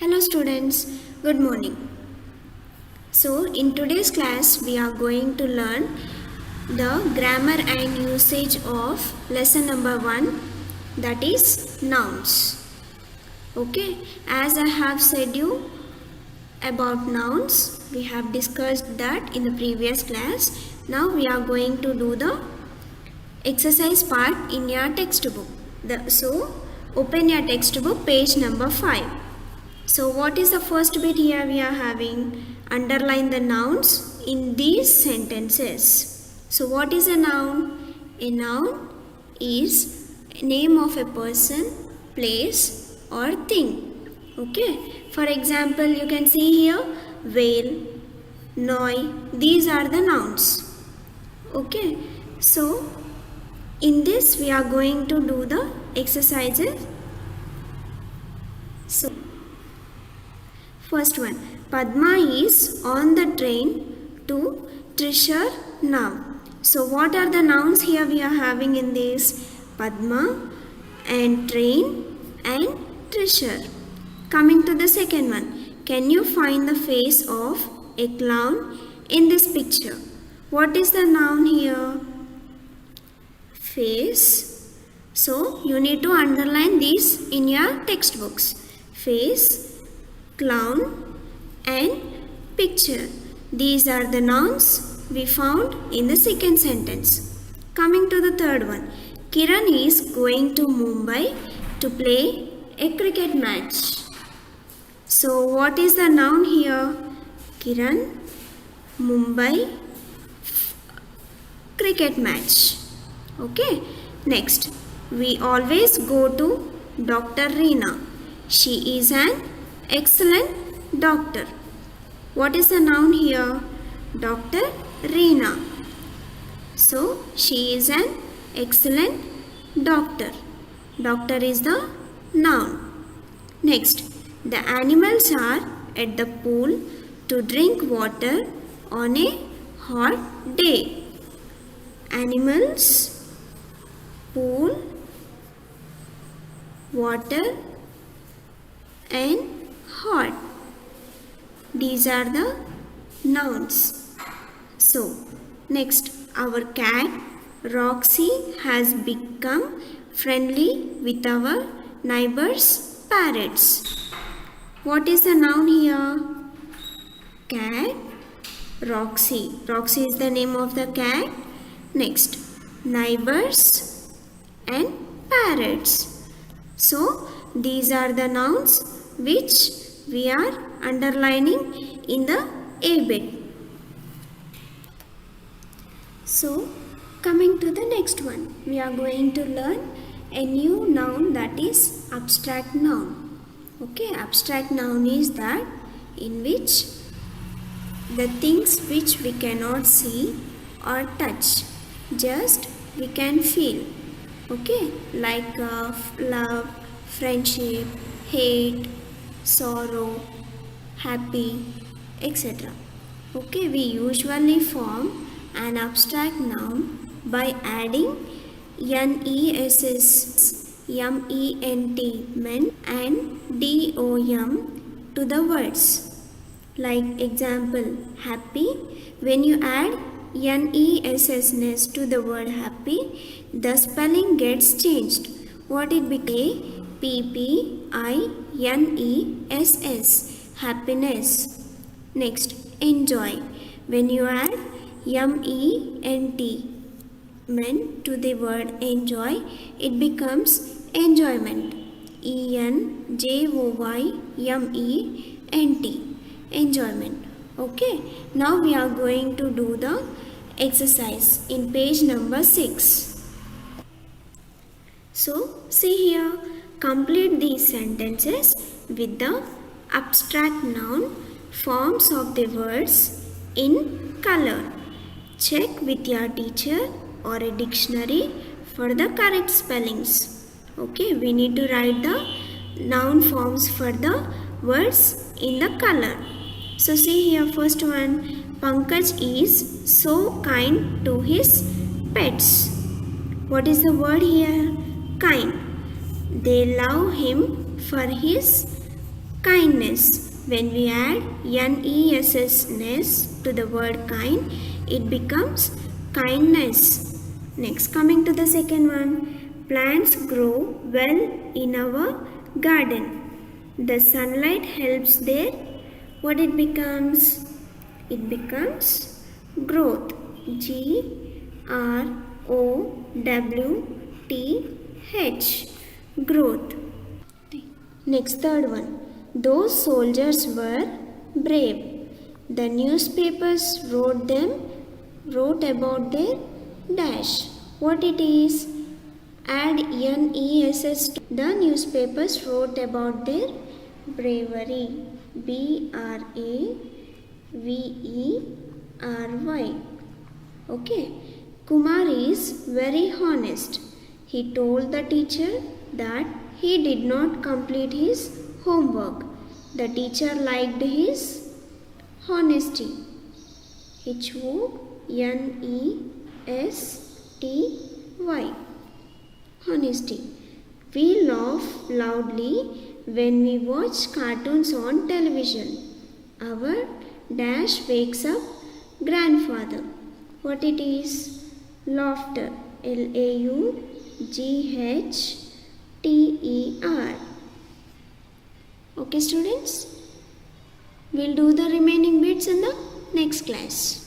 Hello students, good morning. So in today's class we are going to learn the grammar and usage of lesson number 1, that is nouns. Okay, as I have said you about nouns, we have discussed that in the previous class. Now we are going to do the exercise part in your textbook. So open your textbook, page number 5. So what is the first bit here we are having? Underline the nouns in these sentences. So what is a noun? A noun is name of a person, place or thing. Okay. For example, you can see here whale, noi. These are the nouns. Okay. So in this we are going to do the exercises. So first one, Padma is on the train to Trishur now. So what are the nouns here we are having in this? Padma and train and Trishur. Coming to the second one, can you find the face of a clown in this picture? What is the noun here? Face. So you need to underline these in your textbooks. Face, clown and picture. These are the nouns we found in the second sentence. Coming to the third one. Kiran is going to Mumbai to play a cricket match. So what is the noun here? Kiran, Mumbai, cricket match. Okay. Next, we always go to Dr. Reena. She is an excellent doctor. What is the noun here? Dr. Reena. So she is an excellent doctor. Doctor is the noun. Next, the animals are at the pool to drink water on a hot day. Animals, pool, water and hot. These are the nouns. So, next, our cat Roxy has become friendly with our neighbors' parrots. What is the noun here? Cat, Roxy. Roxy is the name of the cat. Next, neighbors and parrots. So, these are the nouns which we are underlining in the A bit. So, coming to the next one, we are going to learn a new noun, that is abstract noun. Okay, abstract noun is that in which the things which we cannot see or touch, just we can feel. Okay, like love, friendship, hate, sorrow, happy, etc. Okay, we usually form an abstract noun by adding ness, ment, men and dom to the words. Like example, happy. When you add ness to the word happy, the spelling gets changed. What it became? PPINESS, happiness. Next, enjoy. When you add MENT, men, to the word enjoy, it becomes enjoyment. ENJOYMENT, enjoyment. Okay, now we are going to do the exercise in page number 6. So, see here, complete these sentences with the abstract noun forms of the words in color. Check with your teacher or a dictionary for the correct spellings. Okay, we need to write the noun forms for the words in the color. So see here, first one, Pankaj is so kind to his pets. What is the word here? Kind. They love him for his Kindness. When we add ness to the word kind, it becomes kindness. Next, coming to the second one. Plants grow well in our garden. The sunlight helps there. What it becomes? It becomes growth. Growth. Growth. Next, third one. Those soldiers were brave. The newspapers wrote about their dash. What it is? Add ness to the newspapers wrote about their bravery. Bravery. Okay. Kumar is very honest. He told the teacher that he did not complete his homework. The teacher liked his honesty. Honesty. Honesty. We laugh loudly when we watch cartoons on television. Our dash wakes up grandfather. What it is? Laughter. Laugter. Okay, students? We'll do the remaining bits in the next class.